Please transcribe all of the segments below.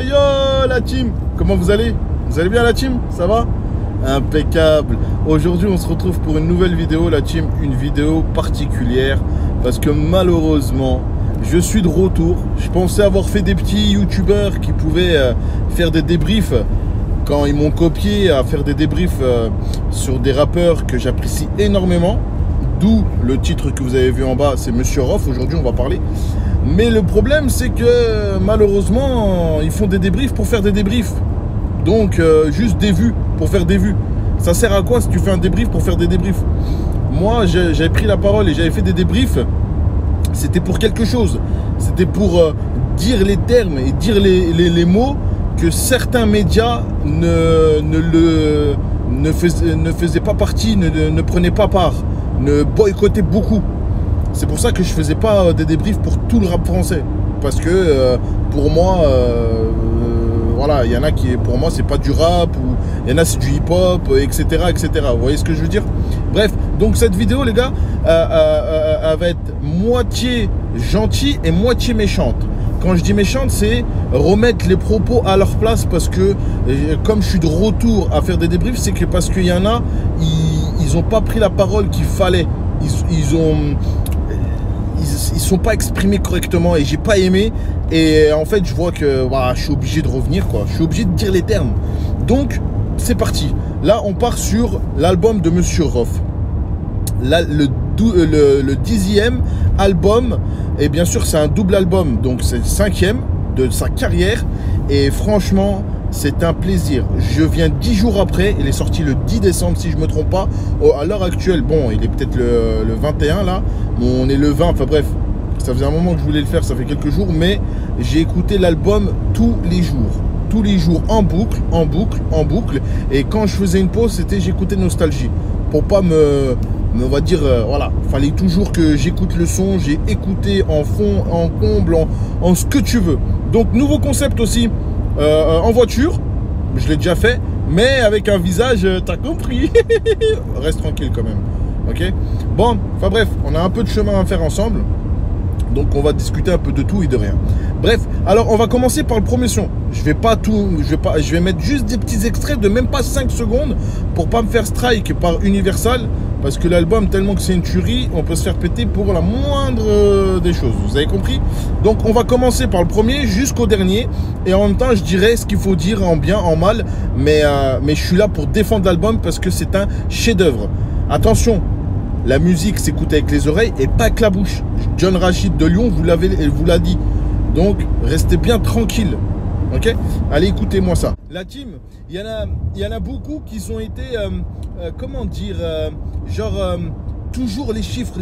Yo la team, comment vous allez? Vous allez bien la team? Ça va? Impeccable. Aujourd'hui on se retrouve pour une nouvelle vidéo la team, une vidéo particulière parce que malheureusement je suis de retour. Je pensais avoir fait des petits youtubeurs qui pouvaient faire des débriefs quand ils m'ont copié à faire des débriefs sur des rappeurs que j'apprécie énormément. D'où le titre que vous avez vu en bas, c'est Monsieur Rof. Aujourd'hui on va parler. Mais le problème c'est que malheureusement ils font des débriefs pour faire des débriefs. Donc juste des vues pour faire des vues. Ça sert à quoi si tu fais un débrief pour faire des débriefs? Moi j'avais pris la parole et j'avais fait des débriefs. C'était pour quelque chose. C'était pour dire les termes et dire les mots que certains médias ne faisaient pas partie, ne prenaient pas part, ne boycottaient beaucoup. C'est pour ça que je faisais pas des débriefs pour tout le rap français. Parce que pour moi, voilà, il y en a qui, pour moi, c'est pas du rap, ou il y en a c'est du hip-hop, etc., etc. Vous voyez ce que je veux dire? Bref, donc cette vidéo, les gars, elle va être moitié gentille et moitié méchante. Quand je dis méchante, c'est remettre les propos à leur place parce que, comme je suis de retour à faire des débriefs, c'est que parce qu'il y en a, ils n'ont pas pris la parole qu'il fallait. Ils sont pas exprimés correctement et j'ai pas aimé. Et en fait, je vois que voilà, je suis obligé de revenir, quoi. Je suis obligé de dire les termes. Donc, c'est parti. Là, on part sur l'album de Monsieur Rof. Là, le 10e album, et bien sûr c'est un double album, donc c'est le 5e de sa carrière, et franchement c'est un plaisir. Je viens 10 jours après, il est sorti le 10 décembre si je me trompe pas. À l'heure actuelle, bon il est peut-être le 21 là, on est le 20, enfin bref, ça faisait un moment que je voulais le faire, ça fait quelques jours, mais j'ai écouté l'album tous les jours, en boucle, et quand je faisais une pause, c'était j'écoutais Nostalgie, pour pas on va dire, voilà, fallait toujours que j'écoute le son, j'ai écouté en fond, en comble, en ce que tu veux. Donc, nouveau concept aussi, en voiture, je l'ai déjà fait, mais avec un visage, t'as compris. Reste tranquille quand même, ok? Bon, enfin bref, on a un peu de chemin à faire ensemble, donc on va discuter un peu de tout et de rien. Bref, alors on va commencer par le premier son. Je vais mettre juste des petits extraits de même pas 5 secondes pour pas me faire strike par Universal. Parce que l'album, tellement que c'est une tuerie, on peut se faire péter pour la moindre des choses. Vous avez compris? Donc on va commencer par le premier jusqu'au dernier. Et en même temps, je dirais ce qu'il faut dire en bien, en mal. Mais je suis là pour défendre l'album parce que c'est un chef-d'œuvre. Attention, la musique s'écoute avec les oreilles et pas avec la bouche. John Rachid de Lyon vous l'a dit. Donc restez bien tranquille. Ok? Allez, écoutez-moi ça. La team, il y en a beaucoup qui ont été, comment dire, toujours les chiffres.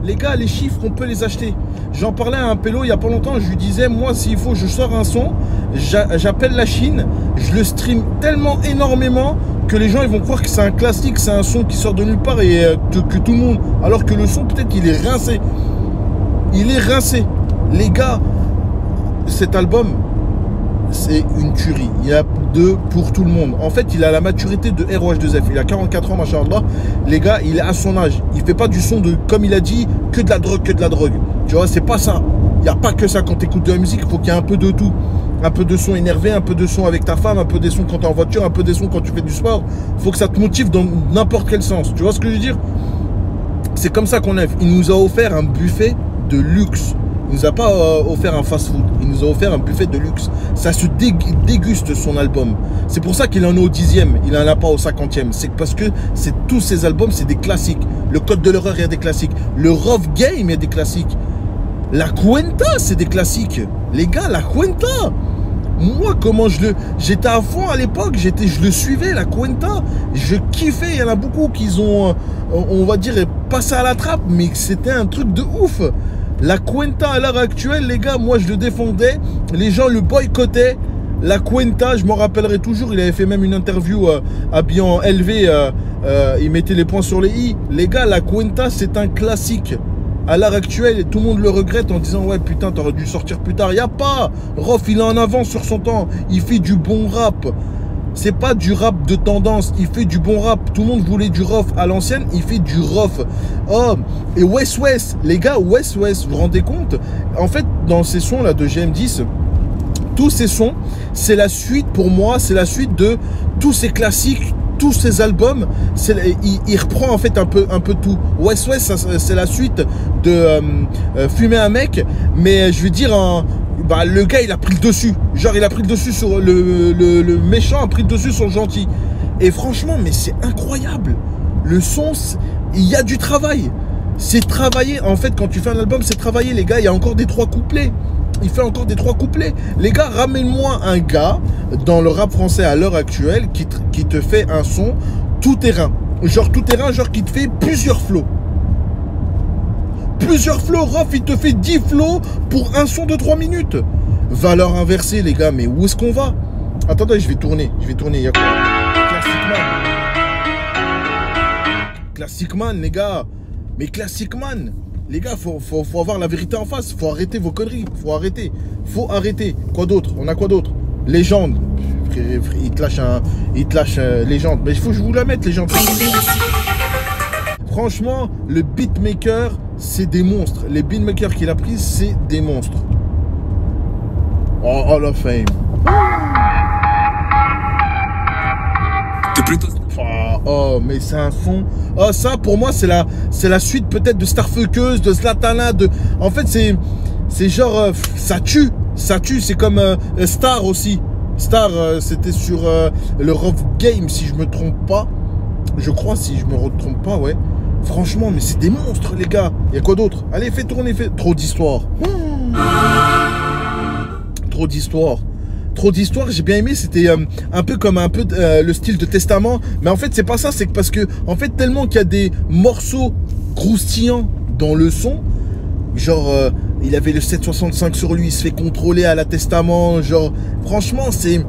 Les gars, les chiffres, on peut les acheter. J'en parlais à un pélo il y a pas longtemps, je lui disais, moi, s'il faut, je sors un son, j'appelle la Chine, je le stream tellement énormément que les gens, ils vont croire que c'est un classique, c'est un son qui sort de nulle part et que tout le monde... Alors que le son, peut-être, il est rincé. Il est rincé. Les gars, cet album, c'est une tuerie. Il y a deux pour tout le monde. En fait, il a la maturité de ROH2F. Il a 44 ans, machallah. Les gars, il est à son âge. Il fait pas du son de, comme il a dit, que de la drogue. Tu vois, c'est pas ça. Il n'y a pas que ça. Quand tu écoutes de la musique, il faut qu'il y ait un peu de tout. Un peu de son énervé, un peu de son avec ta femme, un peu de son quand tu es en voiture, un peu de son quand tu fais du sport. Il faut que ça te motive dans n'importe quel sens. Tu vois ce que je veux dire? C'est comme ça qu'on aime. Il nous a offert un buffet de luxe. Il nous a pas offert un fast-food, il nous a offert un buffet de luxe. Ça se déguste son album. C'est pour ça qu'il en est au 10e, il n'en a pas au 50e. C'est parce que tous ces albums, c'est des classiques. Le Code de l'Horreur, il y a des classiques. Le Rough Game, il y a des classiques. La Cuenta, c'est des classiques. Les gars, la Cuenta. Moi, comment j'étais à fond à l'époque, je le suivais, la Cuenta. Je kiffais, il y en a beaucoup qui ont, on va dire, passé à la trappe, mais c'était un truc de ouf. La Cuenta à l'heure actuelle, les gars, moi je le défendais, les gens le boycottaient. La Cuenta, je m'en rappellerai toujours, il avait fait même une interview habillé en LV, il mettait les points sur les i. Les gars, la Cuenta c'est un classique. À l'heure actuelle, tout le monde le regrette en disant ouais putain t'aurais dû sortir plus tard. Il n'y a pas, Rof il est en avance sur son temps, il fait du bon rap. C'est pas du rap de tendance, il fait du bon rap. Tout le monde voulait du Rof à l'ancienne, il fait du Rof. Oh, et West, les gars, West, vous vous rendez compte? En fait, dans ces sons là de GM10, tous ces sons, c'est la suite, pour moi, c'est la suite de tous ces classiques, tous ces albums. Il reprend en fait un peu tout. West West, c'est la suite de Fumer un mec, mais je veux dire, le gars, il a pris le dessus. Genre, il a pris le dessus sur le méchant, a pris le dessus sur le gentil. Et franchement, mais c'est incroyable. Le son, il y a du travail. C'est travailler. En fait, quand tu fais un album, c'est travailler, les gars. Il y a encore des 3 couplets. Il fait encore des 3 couplets. Les gars, ramène-moi un gars dans le rap français à l'heure actuelle qui te fait un son tout terrain. Genre tout terrain, genre qui te fait plusieurs flows. Plusieurs flows, Rof, il te fait 10 flows pour un son de 3 minutes. Valeur inversée, les gars, mais où est-ce qu'on va? Attendez, je vais tourner, il y a quoi? Classic Man. Classic Man, les gars. Mais Classic Man, les gars, faut avoir la vérité en face. Faut arrêter vos conneries. Faut arrêter. Quoi d'autre? On a quoi d'autre? Légende. Il te lâche Légende. Mais il faut que je vous la mette, Légende. Franchement, le beatmaker, c'est des monstres. Les beatmakers qu'il a pris, c'est des monstres. Oh, Hall of Fame. Oh, mais c'est un son. Oh, ça, pour moi, c'est la suite peut-être de Starfuckeuse, de Zlatana. En fait, c'est genre. Ça tue. C'est comme Star aussi. Star, c'était sur le Rough Game, si je me trompe pas. Je crois, si je me trompe pas, ouais. Franchement, mais c'est des monstres, les gars. Il y a quoi d'autre? Allez, fais tourner. Trop d'histoire. Trop d'histoire. Trop d'histoire, j'ai bien aimé, c'était un peu le style de Testament, mais en fait c'est pas ça, c'est parce que en fait tellement qu'il y a des morceaux croustillants dans le son, genre il avait le 765 sur lui, il se fait contrôler à la Testament, genre franchement c'est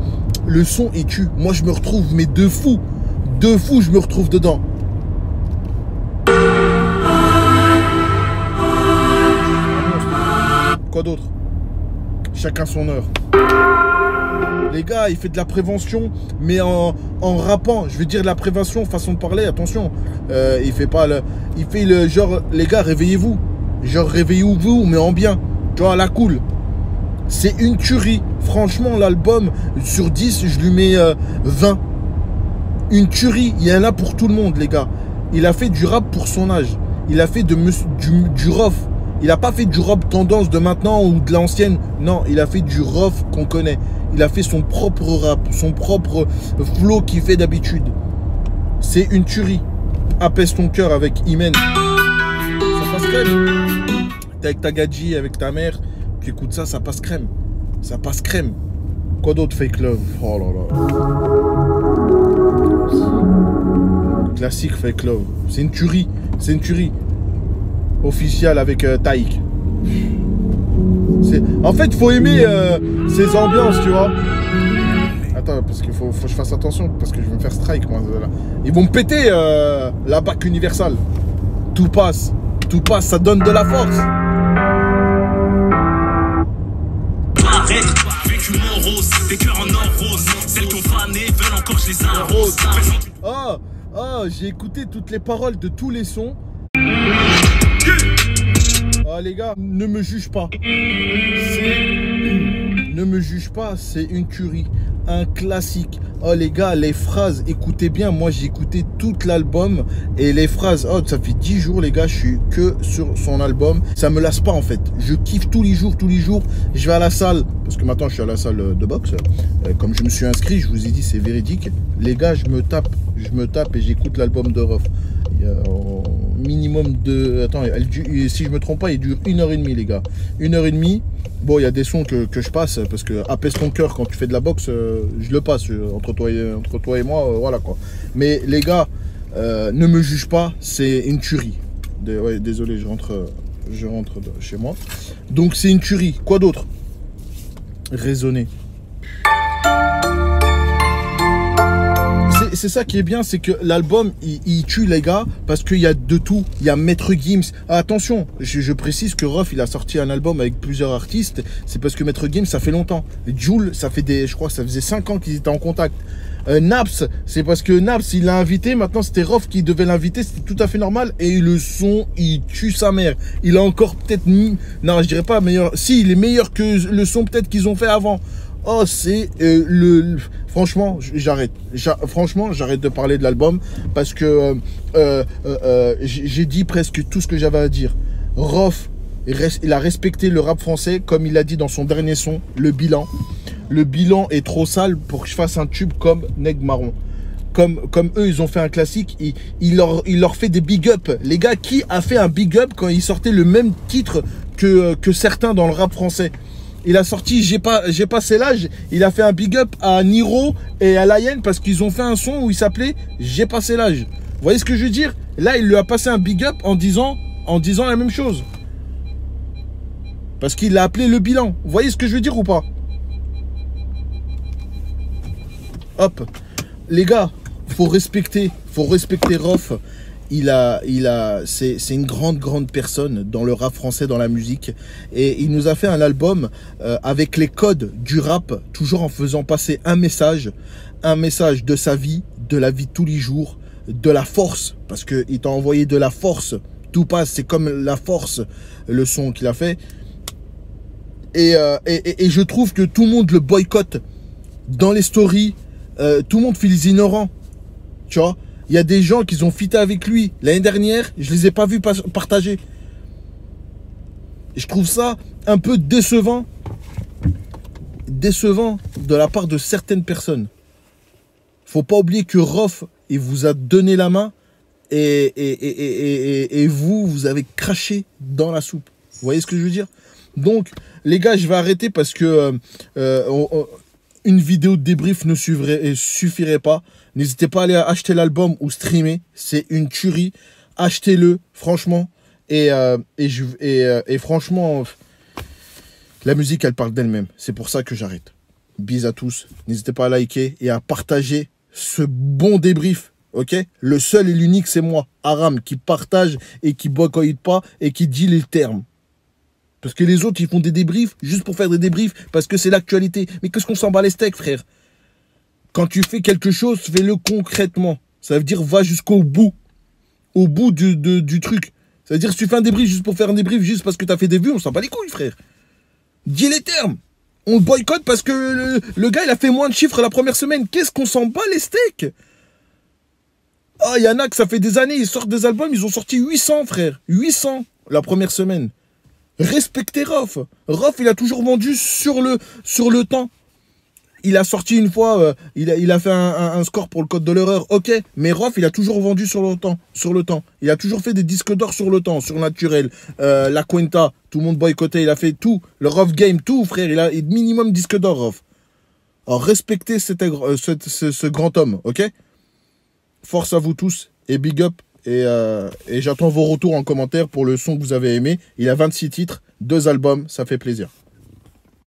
le son il tue. Moi je me retrouve, mais de fou je me retrouve dedans. Quoi d'autre? Chacun son heure. Les gars, il fait de la prévention, mais en rappant. Je veux dire de la prévention, façon de parler, attention. Il fait pas il fait le genre, les gars, réveillez-vous. Genre, réveillez-vous, mais en bien. Genre, à la cool. C'est une tuerie. Franchement, l'album, sur 10, je lui mets 20. Une tuerie. Il y en a pour tout le monde, les gars. Il a fait du rap pour son âge. Il a fait du rough. Il n'a pas fait du rap tendance de maintenant ou de l'ancienne. Non, il a fait du rough qu'on connaît. Il a fait son propre rap, son propre flow qu'il fait d'habitude. C'est une tuerie. Apaise ton cœur avec Imen. Ça passe crème. T'es avec ta gadji, avec ta mère. Tu écoutes ça, ça passe crème. Ça passe crème. Quoi d'autre? Fake Love. Oh là là. Classique Fake Love. C'est une tuerie. C'est une tuerie. Official avec Taïk. En fait, faut aimer ces ambiances, tu vois. Attends, parce qu'il faut que je fasse attention, parce que je vais me faire strike, moi. Là. Ils vont me péter la BAC universelle. Tout passe, ça donne de la force. Oh, j'ai écouté toutes les paroles de tous les sons. Ah les gars, ne me juge pas. Ne me juge pas, c'est une tuerie. Un classique. Oh les gars, les phrases, écoutez bien. Moi j'ai écouté tout l'album. Et les phrases, oh ça fait 10 jours les gars, je suis que sur son album. Ça me lasse pas en fait. Je kiffe tous les jours. Je vais à la salle. Parce que maintenant je suis à la salle de boxe. Comme je me suis inscrit, je vous ai dit c'est véridique. Les gars, je me tape et j'écoute l'album de Rof. Il y a minimum de... Attends, si je me trompe pas, il dure 1h30 les gars. 1h30. Bon, il y a des sons que je passe parce que apaise ton cœur quand tu fais de la boxe, je le passe entre toi et moi, voilà quoi. Mais les gars, ne me juge pas, c'est une tuerie. Ouais, désolé, je rentre chez moi. Donc c'est une tuerie. Quoi d'autre? Raisonner. C'est ça qui est bien, c'est que l'album il tue les gars parce qu'il y a de tout. Il y a Maître Gims. Ah, attention, je précise que Rof il a sorti un album avec plusieurs artistes. C'est parce que Maître Gims ça fait longtemps. Jul, ça fait je crois que ça faisait 5 ans qu'ils étaient en contact. Naps, c'est parce que Naps il l'a invité. Maintenant c'était Rof qui devait l'inviter. C'était tout à fait normal. Et le son il tue sa mère. Il a encore peut-être non je dirais pas meilleur. Si il est meilleur que le son peut-être qu'ils ont fait avant. Oh, c'est franchement, j'arrête. Franchement, j'arrête de parler de l'album parce que j'ai dit presque tout ce que j'avais à dire. Rof, il a respecté le rap français, comme il a dit dans son dernier son, le bilan. Le bilan est trop sale pour que je fasse un tube comme Neg Marron. Comme eux, ils ont fait un classique, il leur fait des big up. Les gars, qui a fait un big up quand il sortait le même titre que certains dans le rap français? Il a sorti J'ai passé l'âge. Il a fait un big up à Niro et à Lion parce qu'ils ont fait un son où il s'appelait J'ai passé l'âge. Vous voyez ce que je veux dire? Là, il lui a passé un big up en disant la même chose. Parce qu'il l'a appelé le bilan. Vous voyez ce que je veux dire ou pas? Hop. Les gars, faut respecter Rof. C'est une grande personne dans le rap français, dans la musique. Et il nous a fait un album avec les codes du rap, toujours en faisant passer un message de sa vie, de la vie de tous les jours, de la force, parce qu'il t'a envoyé de la force. Tout passe, c'est comme la force, le son qu'il a fait. Et je trouve que tout le monde le boycotte dans les stories. Tout le monde fait les ignorants. Tu vois, il y a des gens qui ont fité avec lui l'année dernière, je les ai pas vus partager. Et je trouve ça un peu décevant de la part de certaines personnes. Faut pas oublier que Rof, il vous a donné la main et vous avez craché dans la soupe. Vous voyez ce que je veux dire? Donc, les gars, je vais arrêter parce que une vidéo de débrief ne suffirait pas. N'hésitez pas à aller acheter l'album ou streamer. C'est une tuerie. Achetez-le, franchement. Et franchement, la musique, elle parle d'elle-même. C'est pour ça que j'arrête. Bis à tous. N'hésitez pas à liker et à partager ce bon débrief. Ok? Le seul et l'unique, c'est moi, Aram, qui partage et qui boycotte pas et qui dit les termes. Parce que les autres, ils font des débriefs juste pour faire des débriefs parce que c'est l'actualité. Mais qu'est-ce qu'on s'en bat les steaks, frère? Quand tu fais quelque chose, fais-le concrètement. Ça veut dire, va jusqu'au bout. Au bout du truc. Ça veut dire, si tu fais un débrief juste pour faire un débrief, juste parce que tu as fait des vues, on s'en bat les couilles, frère. Dis les termes. On le boycotte parce que le gars, il a fait moins de chiffres la première semaine. Qu'est-ce qu'on s'en bat les steaks? Ah, il y en a que ça fait des années, ils sortent des albums, ils ont sorti 800, frère. 800 la première semaine. Respectez Rof. Rof, il a toujours vendu sur le temps. Il a sorti une fois, il a fait un score pour le code de l'erreur, ok. Mais Rof, il a toujours vendu sur le temps. Il a toujours fait des disques d'or sur le temps, sur Naturel, La Cuenta, tout le monde boycottait, il a fait tout. Le Rof Game, tout, frère, il a minimum disque d'or, Rof. Alors, respectez ce grand homme, ok. Force à vous tous et big up. Et j'attends vos retours en commentaire pour le son que vous avez aimé. Il a 26 titres, 2 albums, ça fait plaisir.